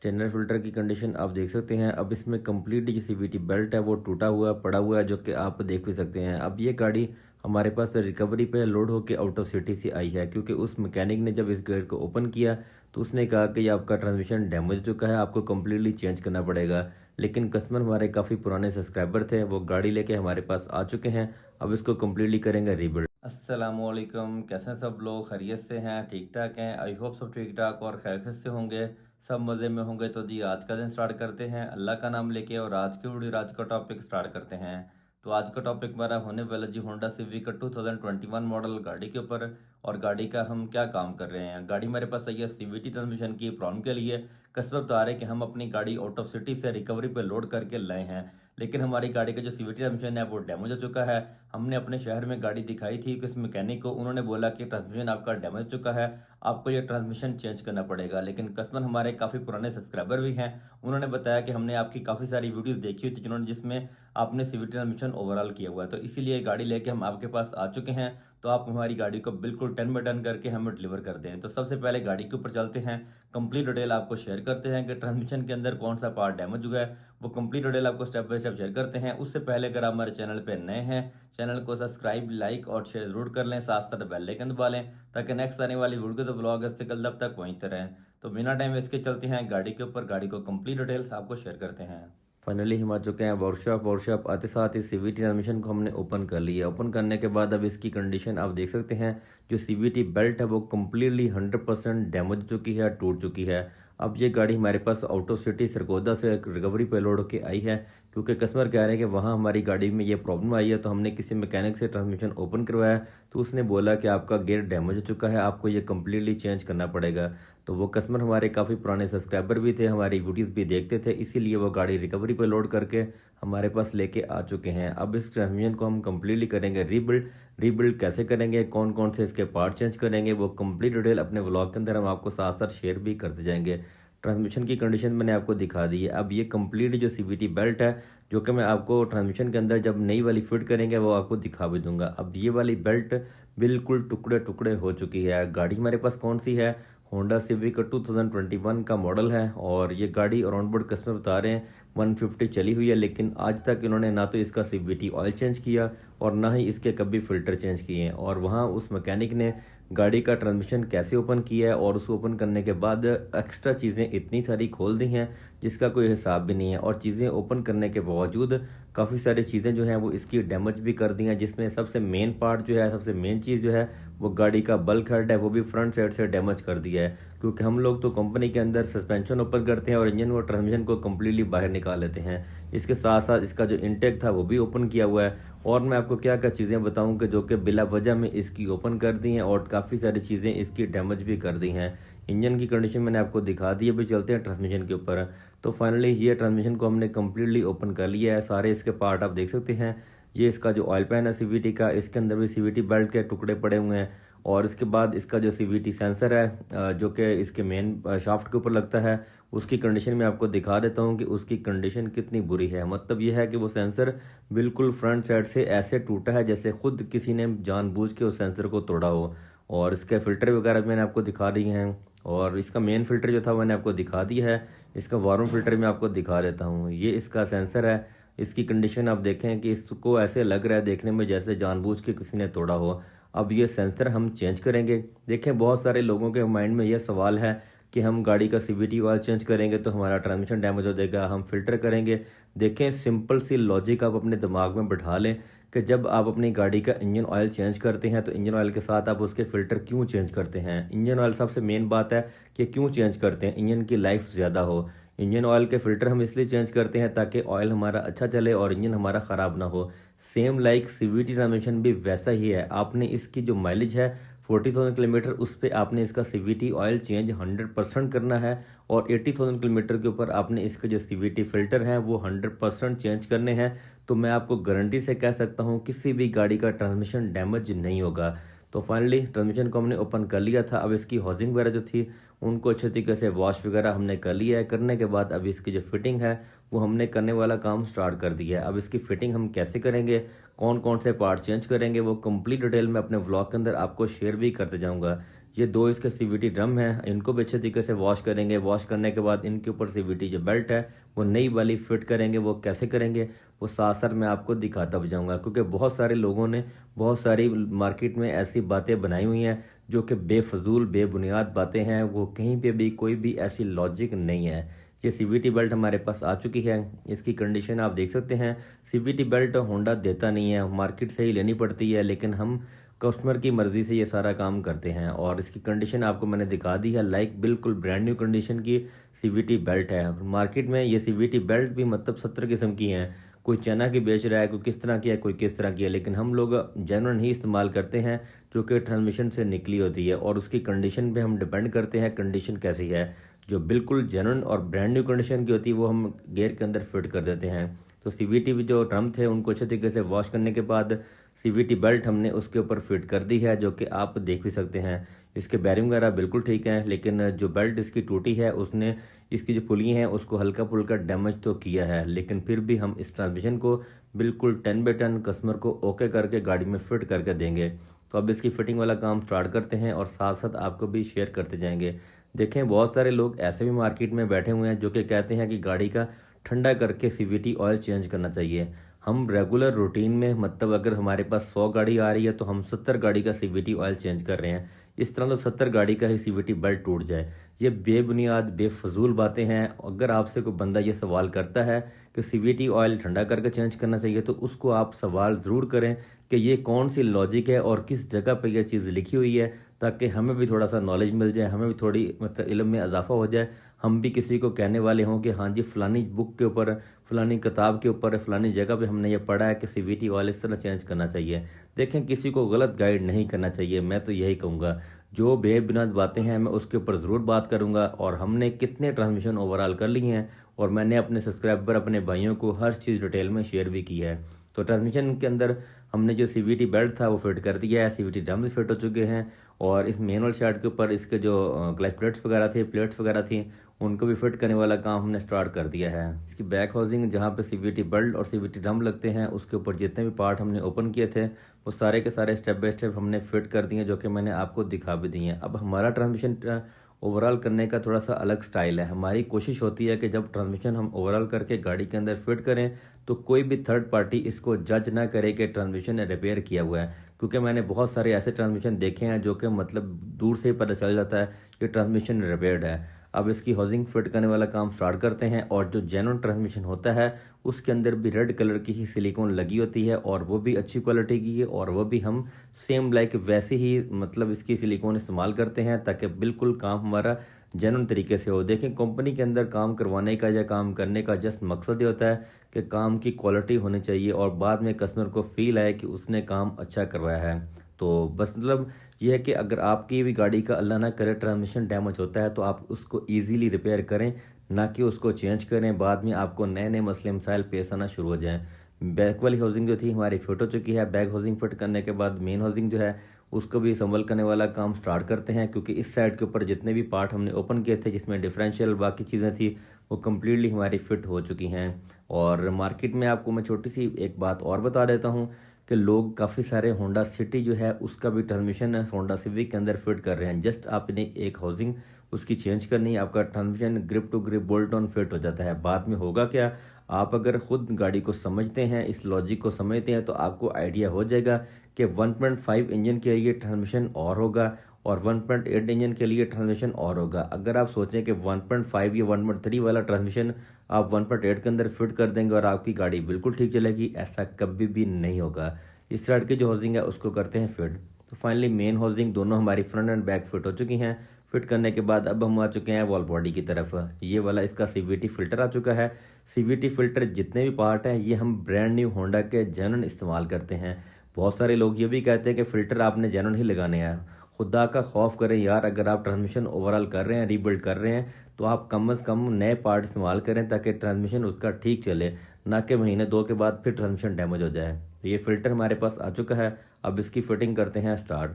Steiner filter की condition आप देख सकते हैं। अब इसमें कंप्लीट जो सीवीटी बेल्ट है वो टूटा हुआ पड़ा हुआ है, जो कि आप देख भी सकते हैं। अब ये गाड़ी हमारे पास रिकवरी पे लोड होकर आउट ऑफ सिटी से आई है, क्योंकि उस मैकेनिक ने जब इस गेट को ओपन किया तो उसने कहा कि ये आपका ट्रांसमिशन डैमेज हो चुका है, आपको कम्प्लीटली चेंज करना पड़ेगा। लेकिन कस्टमर हमारे काफ़ी पुराने सब्सक्राइबर थे, वो गाड़ी लेके हमारे पास आ चुके हैं। अब इसको कम्प्लीटली करेंगे रीबिल्ड। अस्सलामुअलैकुम, कैसे हैं सब लोग? खैरियत से हैं? ठीक ठाक हैं? आई होप सब ठीक ठाक और खैरियत से होंगे, सब मज़े में होंगे। तो जी आज का दिन स्टार्ट करते हैं अल्लाह का नाम लेके, और आज की वीडियो आज का टॉपिक स्टार्ट करते हैं। तो आज का टॉपिक हमारा होने वाला जी होंडा सिविक का 2021 मॉडल गाड़ी के ऊपर, और गाड़ी का हम क्या काम कर रहे हैं। गाड़ी मेरे पास आई है सीवीटी ट्रांसमिशन की प्रॉब्लम के लिए। कस्टमर बता रहे हैं कि हम अपनी गाड़ी आउट ऑफ सिटी से रिकवरी पे लोड करके लाए हैं, लेकिन हमारी गाड़ी का जो सीवीटी ट्रांसमिशन है वो डैमेज हो चुका है। हमने अपने शहर में गाड़ी दिखाई थी किस मैकेनिक को, उन्होंने बोला कि ट्रांसमिशन आपका डैमेज हो चुका है, आपको ये ट्रांसमिशन चेंज करना पड़ेगा। लेकिन कस्टमर हमारे काफ़ी पुराने सब्सक्राइबर भी हैं, उन्होंने बताया कि हमने आपकी काफ़ी सारी वीडियोस देखी हुई थी जिन्होंने जिसमें आपने सीवीटी ट्रांसमिशन ओवरऑल किया हुआ है। तो इसीलिए गाड़ी लेके हम आपके पास आ चुके हैं। तो आप हमारी गाड़ी को बिल्कुल टन बाय टन करके हमें डिलीवर कर दें। तो सबसे पहले गाड़ी के ऊपर चलते हैं, कंप्लीट डिटेल आपको शेयर करते हैं कि ट्रांसमिशन के अंदर कौन सा पार्ट डैमेज हुआ है, वो कंप्लीट डिटेल आपको स्टेप बाय स्टेप शेयर करते हैं। उससे पहले अगर आप हमारे चैनल पे नए हैं, चैनल को सब्सक्राइब, लाइक और शेयर जरूर कर लें, साथ साथ बेल आइकन दबा लें ताकि नेक्स्ट आने वाली वीडियो जो ब्लॉग है इससे कल तब तक पहुंचते रहें। तो बिना टाइम वेस्ट के चलते हैं गाड़ी के ऊपर, गाड़ी को कंप्लीट डिटेल्स आपको शेयर करते हैं। फाइनली हम आ चुके हैं वर्कशॉप आते साथ ही सीवीटी ट्रांसमिशन को हमने ओपन कर लिया। ओपन करने के बाद अब इसकी कंडीशन आप देख सकते हैं। जो सीवीटी बेल्ट है वो कम्प्लीटली 100% डैमेज हो चुकी है, टूट चुकी है। अब ये गाड़ी हमारे pass out of city Sargodha से रिकवरी पे लोड होकर आई है, क्योंकि कस्टमर कह रहे हैं कि वहाँ हमारी गाड़ी में ये प्रॉब्लम आई है। तो हमने किसी मैकेनिक से ट्रांसमिशन ओपन करवाया, तो उसने बोला कि आपका गियर डैमेज हो चुका है, आपको ये कम्प्लीटली चेंज करना पड़ेगा। तो वो कस्टमर हमारे काफ़ी पुराने सब्सक्राइबर भी थे, हमारी वीडियोस भी देखते थे, इसीलिए वो गाड़ी रिकवरी पे लोड करके हमारे पास लेके आ चुके हैं। अब इस ट्रांसमिशन को हम कम्प्लीटली करेंगे रीबिल्ड। रीबिल्ड कैसे करेंगे, कौन कौन से इसके पार्ट चेंज करेंगे, वो कंप्लीट डिटेल अपने व्लॉग के अंदर हम आपको साथ साथ शेयर भी करते जाएंगे। ट्रांसमिशन की कंडीशन मैंने आपको दिखा दी है। अब ये कंप्लीट जो सीवीटी बेल्ट है, जो कि मैं आपको ट्रांसमिशन के अंदर जब नई वाली फिट करेंगे वो आपको दिखा भी दूंगा। अब ये वाली बेल्ट बिल्कुल टुकड़े टुकड़े हो चुकी है। गाड़ी हमारे पास कौन सी है? होंडा सिविक 2021 का मॉडल है, और ये गाड़ी अराउंड बोर्ड कस्टमर बता रहे हैं 150 चली हुई है। लेकिन आज तक इन्होंने ना तो इसका सीवीटी ऑयल चेंज किया और ना ही इसके कभी फ़िल्टर चेंज किए हैं। और वहाँ उस मैकेनिक ने गाड़ी का ट्रांसमिशन कैसे ओपन किया है, और उसको ओपन करने के बाद एक्स्ट्रा चीज़ें इतनी सारी खोल दी हैं जिसका कोई हिसाब भी नहीं है। और चीज़ें ओपन करने के बावजूद काफ़ी सारी चीज़ें जो हैं वो इसकी डैमेज भी कर दी हैं, जिसमें सबसे मेन पार्ट जो है, सबसे मेन चीज़ जो है वो गाड़ी का बल्क हेड है, वो भी फ्रंट साइड से डैमेज कर दिया है। क्योंकि हम लोग तो कंपनी के अंदर सस्पेंशन ओपन करते हैं और इंजन और ट्रांसमिशन को कम्प्लीटली बाहर निकाल लेते हैं। इसके साथ साथ इसका जो इंटेक था वो भी ओपन किया हुआ है। और मैं आपको क्या क्या चीज़ें बताऊं कि जो कि बिला वजह में इसकी ओपन कर दी हैं, और काफ़ी सारी चीज़ें इसकी डैमेज भी कर दी हैं। इंजन की कंडीशन मैंने आपको दिखा दी है। अभी चलते हैं ट्रांसमिशन के ऊपर। तो फाइनली ये ट्रांसमिशन को हमने कम्प्लीटली ओपन कर लिया है। सारे इसके पार्ट आप देख सकते हैं। ये इसका जो ऑयल पैन है सीवीटी का, इसके अंदर भी सीवीटी बेल्ट के टुकड़े पड़े हुए हैं। और इसके बाद इसका जो सीवीटी सेंसर है, जो कि इसके मेन शाफ्ट के ऊपर लगता है, उसकी कंडीशन में आपको दिखा देता हूँ कि उसकी कंडीशन कितनी बुरी है। मतलब यह है कि वो सेंसर बिल्कुल फ्रंट साइड से ऐसे टूटा है जैसे खुद किसी ने जानबूझ के उस सेंसर को तोड़ा हो। और इसके फ़िल्टर वगैरह मैंने आपको दिखा दिए हैं, और इसका मेन फ़िल्टर जो था मैंने आपको दिखा दिया है। इसका वार्म फ़िल्टर मैं आपको दिखा देता हूँ। ये इसका सेंसर है। इसकी कंडीशन आप देखें कि इसको ऐसे लग रहा है देखने में जैसे जानबूझ के किसी ने तोड़ा हो। अब ये सेंसर हम चेंज करेंगे। देखें, बहुत सारे लोगों के माइंड में यह सवाल है कि हम गाड़ी का सीवीटी ऑयल चेंज करेंगे तो हमारा ट्रांसमिशन डैमेज हो जाएगा, हम फ़िल्टर करेंगे। देखें, सिंपल सी लॉजिक आप अपने दिमाग में बैठा लें कि जब आप अपनी गाड़ी का इंजन ऑयल चेंज करते हैं तो इंजन ऑयल के साथ आप उसके फ़िल्टर क्यों चेंज करते हैं। इंजन ऑयल सबसे मेन बात है कि क्यों चेंज करते हैं, इंजन की लाइफ ज़्यादा हो। इंजन ऑयल के फ़िल्टर हम इसलिए चेंज करते हैं ताकि ऑयल हमारा अच्छा चले और इंजन हमारा ख़राब ना हो। सेम लाइक सीवीटी ट्रांसमिशन भी वैसा ही है। आपने इसकी जो माइलेज है 40,000 किलोमीटर, उस पर आपने इसका सीवीटी ऑयल चेंज 100% करना है, और 80,000 किलोमीटर के ऊपर आपने इसके जो सीवीटी फ़िल्टर हैं वो 100% चेंज करने हैं। तो मैं आपको गारंटी से कह सकता हूँ किसी भी गाड़ी का ट्रांसमिशन डैमेज नहीं होगा। तो फाइनली ट्रांसमिशन को हमने ओपन कर लिया था। अब इसकी हाउसिंग वगैरह जो थी उनको अच्छे तरीके से वॉश वगैरह हमने कर लिया है। करने के बाद अब इसकी जो फिटिंग है वो हमने करने वाला काम स्टार्ट कर दिया है। अब इसकी फिटिंग हम कैसे करेंगे, कौन कौन से पार्ट चेंज करेंगे, वो कंप्लीट डिटेल में अपने व्लॉग के अंदर आपको शेयर भी करते जाऊंगा। ये दो इसके सीवीटी ड्रम हैं, इनको भी अच्छे तरीके से वॉश करेंगे। वॉश करने के बाद इनके ऊपर सीवीटी जो बेल्ट है वो नई वाली फिट करेंगे। वो कैसे करेंगे वो साथ साथ मैं आपको दिखाता भी जाऊँगा, क्योंकि बहुत सारे लोगों ने बहुत सारी मार्केट में ऐसी बातें बनाई हुई हैं जो कि बेफजूल बेबुनियाद बातें हैं। वो कहीं पे भी कोई भी ऐसी लॉजिक नहीं है। ये सीवीटी बेल्ट हमारे पास आ चुकी है, इसकी कंडीशन आप देख सकते हैं। सीवीटी बेल्ट होंडा देता नहीं है, मार्केट से ही लेनी पड़ती है, लेकिन हम कस्टमर की मर्ज़ी से ये सारा काम करते हैं। और इसकी कंडीशन आपको मैंने दिखा दी है, लाइक बिल्कुल ब्रांड न्यू कंडीशन की सीवीटी बेल्ट है। मार्केट में ये सीवीटी बेल्ट भी मतलब 70 किस्म की हैं, कोई चाइना की बेच रहा है, कोई किस तरह की है, कोई किस तरह की है, लेकिन हम लोग जेन्युइन ही इस्तेमाल करते हैं जो कि ट्रांसमिशन से निकली होती है। और उसकी कंडीशन पे हम डिपेंड करते हैं कंडीशन कैसी है। जो बिल्कुल जेन्युइन और ब्रांड न्यू कंडीशन की होती है वो हम गियर के अंदर फिट कर देते हैं। तो सीवीटी भी जो ड्रम थे उनको अच्छे तरीके से वॉश करने के बाद सीवीटी बेल्ट हमने उसके ऊपर फिट कर दी है, जो कि आप देख भी सकते हैं। इसके बैरिंग वगैरह बिल्कुल ठीक हैं, लेकिन जो बेल्ट इसकी टूटी है उसने इसकी जो पुलियाँ हैं उसको हल्का फुल्का डैमेज तो किया है, लेकिन फिर भी हम इस ट्रांसमिशन को बिल्कुल 10/10 कस्टमर को ओके करके गाड़ी में फिट करके देंगे। तो अब इसकी फिटिंग वाला काम स्टार्ट करते हैं और साथ साथ आपको भी शेयर करते जाएंगे। देखें, बहुत सारे लोग ऐसे भी मार्केट में बैठे हुए हैं जो कि कहते हैं कि गाड़ी का ठंडा करके सीवीटी ऑयल चेंज करना चाहिए। हम रेगुलर रूटीन में मतलब अगर हमारे पास 100 गाड़ी आ रही है तो हम 70 गाड़ी का सीवीटी ऑयल चेंज कर रहे हैं। इस तरह तो 70 गाड़ी का ही सीवीटी बेल्ट टूट जाए। ये बेबुनियाद बेफजूल बातें हैं। अगर आपसे कोई बंदा ये सवाल करता है कि सीवीटी ऑयल ठंडा करके चेंज करना चाहिए, तो उसको आप सवाल ज़रूर करें कि ये कौन सी लॉजिक है और किस जगह पर यह चीज़ लिखी हुई है, ताकि हमें भी थोड़ा सा नॉलेज मिल जाए, हमें भी थोड़ी मतलब इल्म में इजाफा हो जाए। हम भी किसी को कहने वाले हों कि हाँ जी फ़लानी बुक के ऊपर, फ़लानी किताब के ऊपर, फ़लानी जगह पे हमने ये पढ़ा है कि सीवीटी ऑयल इस तरह चेंज करना चाहिए। देखें, किसी को गलत गाइड नहीं करना चाहिए। मैं तो यही कहूँगा, जो बेबुनियाद बातें हैं मैं उसके ऊपर ज़रूर बात करूँगा। और हमने कितने ट्रांसमिशन ओवरऑल कर ली हैं और मैंने अपने सब्सक्राइबर अपने भाइयों को हर चीज़ डिटेल में शेयर भी की है। तो ट्रांसमिशन के अंदर हमने जो सीवीटी बेल्ट था वो फिट कर दिया है, सीवीटी ड्रम भी फिट हो चुके हैं। और इस मैनुअल शाफ्ट के ऊपर इसके जो क्लच प्लेट्स वगैरह थी उनको भी फिट करने वाला काम हमने स्टार्ट कर दिया है। इसकी बैक हाउसिंग जहाँ पे सीवीटी बेल्ट और सीवीटी ड्रम लगते हैं उसके ऊपर जितने भी पार्ट हमने ओपन किए थे वो सारे के सारे स्टेप बाय स्टेप हमने फिट कर दिए, जो कि मैंने आपको दिखा भी दिए हैं। अब हमारा ट्रांसमिशन ओवरऑल करने का थोड़ा सा अलग स्टाइल है। हमारी कोशिश होती है कि जब ट्रांसमिशन हम ओवरऑल करके गाड़ी के अंदर फिट करें तो कोई भी थर्ड पार्टी इसको जज ना करे कि ट्रांसमिशन रिपेयर किया हुआ है, क्योंकि मैंने बहुत सारे ऐसे ट्रांसमिशन देखे हैं जो कि मतलब दूर से ही पता चल जाता है कि ट्रांसमिशन रिपेयर्ड है। अब इसकी हाउसिंग फिट करने वाला काम स्टार्ट करते हैं। और जो जेन्युइन ट्रांसमिशन होता है उसके अंदर भी रेड कलर की ही सिलिकॉन लगी होती है और वो भी अच्छी क्वालिटी की है, और वो भी हम सेम लाइक वैसे ही मतलब इसकी सिलिकॉन इस्तेमाल करते हैं ताकि बिल्कुल काम हमारा जेन्युइन तरीके से हो। देखें, कंपनी के अंदर काम करवाने का या काम करने का जस्ट मकसद ये होता है कि काम की क्वालिटी होनी चाहिए और बाद में कस्टमर को फील आए कि उसने काम अच्छा करवाया है। तो बस मतलब ये है कि अगर आपकी भी गाड़ी का अल्लाह ना करे ट्रांसमिशन डैमेज होता है तो आप उसको ईजीली रिपेयर करें, ना कि उसको चेंज करें। बाद में आपको नए नए मसले मसाइल पेश आना शुरू हो जाएं। बैक वाली हाउसिंग जो थी हमारी फिट हो चुकी है। बैक हाउसिंग फिट करने के बाद मेन हाउसिंग जो है उसको भी संभल करने वाला काम स्टार्ट करते हैं, क्योंकि इस साइड के ऊपर जितने भी पार्ट हमने ओपन किए थे जिसमें डिफरेंशियल बाकी चीज़ें थी वो कम्प्लीटली हमारी फिट हो चुकी हैं। और मार्केट में आपको मैं छोटी सी एक बात और बता देता हूँ कि लोग काफ़ी सारे होंडा सिटी जो है उसका भी ट्रांसमिशन होंडा सिविक के अंदर फिट कर रहे हैं। जस्ट आपने एक हाउसिंग उसकी चेंज करनी है, आपका transmission grip to grip bolt on fit हो जाता है। बाद में होगा क्या, आप अगर खुद गाड़ी को समझते हैं, इस लॉजिक को समझते हैं, तो आपको आइडिया हो जाएगा कि 1.5 इंजन के लिए ट्रांसमिशन और होगा और 1.8 इंजन के लिए ट्रांसमिशन और होगा। अगर आप सोचें कि 1.5 या 1.3 वाला ट्रांसमिशन आप 1.8 के अंदर फिट कर देंगे और आपकी गाड़ी बिल्कुल ठीक चलेगी, ऐसा कभी भी नहीं होगा। इस साइड की जो हाउसिंग है उसको करते हैं फिट। तो फाइनली मेन हाउसिंग दोनों हमारी फ्रंट एंड बैक फिट हो चुकी हैं। फिट करने के बाद अब हम आ चुके हैं वॉल बॉडी की तरफ। ये वाला इसका सीवीटी फिल्टर आ चुका है। सीवीटी फिल्टर जितने भी पार्ट हैं ये हम ब्रांड न्यू होंडा के जेन्युइन इस्तेमाल करते हैं। बहुत सारे लोग ये भी कहते हैं कि फ़िल्टर आपने जेन्युइन ही लगाने हैं। खुदा का खौफ करें यार, अगर आप ट्रांसमिशन ओवरऑल कर रहे हैं, रीबिल्ड कर रहे हैं, तो आप कम से कम नए पार्ट इस्तेमाल करें ताकि ट्रांसमिशन उसका ठीक चले, ना कि महीने 2 के बाद फिर ट्रांसमिशन डैमेज हो जाए। तो ये फ़िल्टर हमारे पास आ चुका है। अब इसकी फिटिंग करते हैं स्टार्ट।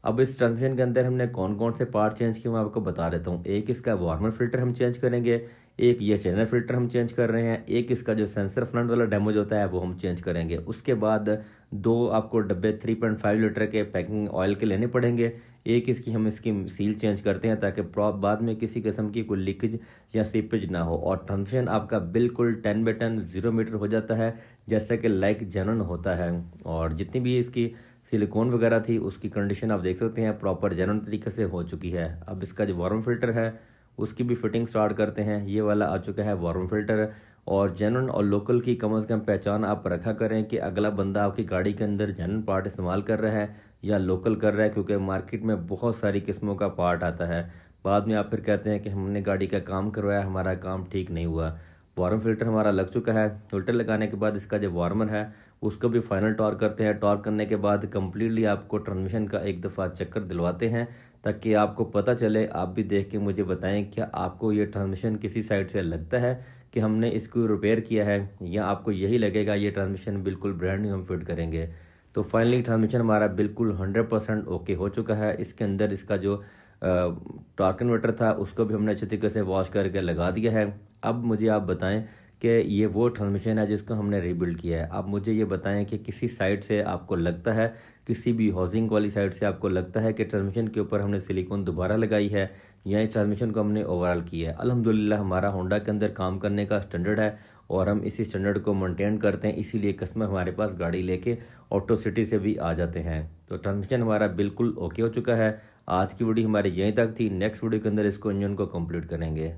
अब इस ट्रांसमिशन के अंदर हमने कौन कौन से पार्ट चेंज किए मैं आपको बता देता हूँ। एक इसका वार्मर फिल्टर हम चेंज करेंगे, एक ये चैनल फिल्टर हम चेंज कर रहे हैं, एक इसका जो सेंसर फ्रंट वाला डैमेज होता है वो हम चेंज करेंगे। उसके बाद दो आपको डब्बे 3.5 लीटर के पैकिंग ऑयल के लेने पड़ेंगे। एक इसकी सील चेंज करते हैं ताकि बाद में किसी किस्म की कोई लीकेज या सीपेज ना हो, और ट्रांसमिशन आपका बिल्कुल 10/10 0 मीटर हो जाता है जैसा कि लाइक जेन्युइन होता है। और जितनी भी इसकी सिलिकॉन वगैरह थी उसकी कंडीशन आप देख सकते हैं प्रॉपर जेन्युइन तरीके से हो चुकी है। अब इसका जो वार्म फिल्टर है उसकी भी फिटिंग स्टार्ट करते हैं। ये वाला आ चुका है वार्म फिल्टर। और जेन्युइन और लोकल की कम से कम पहचान आप रखा करें कि अगला बंदा आपकी गाड़ी के अंदर जेन्युइन पार्ट इस्तेमाल कर रहा है या लोकल कर रहा है, क्योंकि मार्केट में बहुत सारी किस्मों का पार्ट आता है। बाद में आप फिर कहते हैं कि हमने गाड़ी का काम करवाया, हमारा काम ठीक नहीं हुआ। वार्म फिल्टर हमारा लग चुका है। फिल्टर लगाने के बाद इसका जो वार्मर है उसको भी फाइनल टॉर्क करते हैं। टॉर्क करने के बाद कंप्लीटली आपको ट्रांसमिशन का एक दफ़ा चक्कर दिलवाते हैं ताकि आपको पता चले। आप भी देख के मुझे बताएं क्या आपको ये ट्रांसमिशन किसी साइड से लगता है कि हमने इसको रिपेयर किया है, या आपको यही लगेगा ये ट्रांसमिशन बिल्कुल ब्रांड न्यू हम फिट करेंगे। तो फाइनली ट्रांसमिशन हमारा बिल्कुल 100% ओके हो चुका है। इसके अंदर इसका जो टॉर्क कन्वर्टर था उसको भी हमने अच्छे तरीके से वॉश करके लगा दिया है। अब मुझे आप बताएं कि ये वो ट्रांसमिशन है जिसको हमने रीबिल्ड किया है। आप मुझे ये बताएं कि किसी साइड से आपको लगता है, किसी भी हाउसिंग वाली साइड से आपको लगता है कि ट्रांसमिशन के ऊपर हमने सिलिकॉन दोबारा लगाई है या इस ट्रांसमिशन को हमने ओवरऑल किया है। अल्हम्दुलिल्लाह हमारा होंडा के अंदर काम करने का स्टैंडर्ड है और हम इसी स्टैंडर्ड को मेंटेन करते हैं, इसीलिए कस्टमर हमारे पास गाड़ी लेके ऑटो सिटी से भी आ जाते हैं। तो ट्रांसमिशन हमारा बिल्कुल ओके हो चुका है। आज की वीडियो हमारी यहीं तक थी। नेक्स्ट वीडियो के अंदर इसको इंजन को कंप्लीट करेंगे।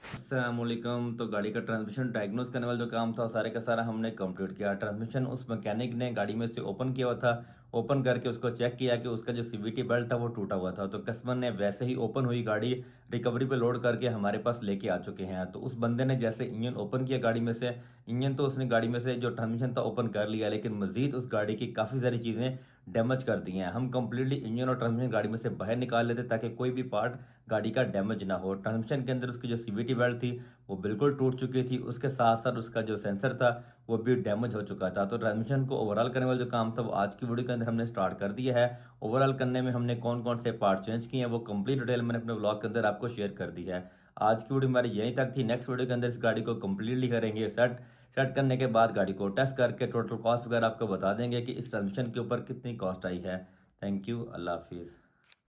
अस्सलामुअलैकुम। तो गाड़ी का ट्रांसमिशन डायग्नोस करने वाला जो काम था सारे का सारा हमने कंप्लीट किया। ट्रांसमिशन उस मैकेनिक ने गाड़ी में से ओपन किया हुआ था, ओपन करके उसको चेक किया कि उसका जो सीवीटी बेल्ट था वो टूटा हुआ था। तो कस्टमर ने वैसे ही ओपन हुई गाड़ी रिकवरी पे लोड करके हमारे पास लेके आ चुके हैं। तो उस बंदे ने जैसे इंजन ओपन किया गाड़ी में से, इंजन तो उसने गाड़ी में से जो ट्रांसमिशन था ओपन कर लिया, लेकिन मजीद उस गाड़ी की काफ़ी सारी चीज़ें डैमेज कर दी हैं। हम कंप्लीटली इंजन और ट्रांसमिशन गाड़ी में से बाहर निकाल लेते ताकि कोई भी पार्ट गाड़ी का डैमेज ना हो। ट्रांसमिशन के अंदर उसकी जो सीवीटी बेल्ट थी वो बिल्कुल टूट चुकी थी, उसके साथ साथ उसका जो सेंसर था वो भी डैमेज हो चुका था। तो ट्रांसमिशन को ओवरऑल करने वाला जो काम था वो आज की वीडियो के अंदर हमने स्टार्ट कर दिया है। ओवरऑल करने में हमने कौन कौन से पार्ट चेंज किए हैं वो कंप्लीट डिटेल मैंने अपने ब्लॉग के अंदर आपको शेयर कर दी है। आज की वीडियो हमारी यहीं तक थी। नेक्स्ट वीडियो के अंदर इस गाड़ी को कंप्लीटली करेंगे सेट। सेट करने के बाद गाड़ी को टेस्ट करके टोटल कॉस्ट वगैरह आपको बता देंगे कि इस ट्रांसमिशन के ऊपर कितनी कॉस्ट आई है। Thank you. अल्लाह हाफिज़।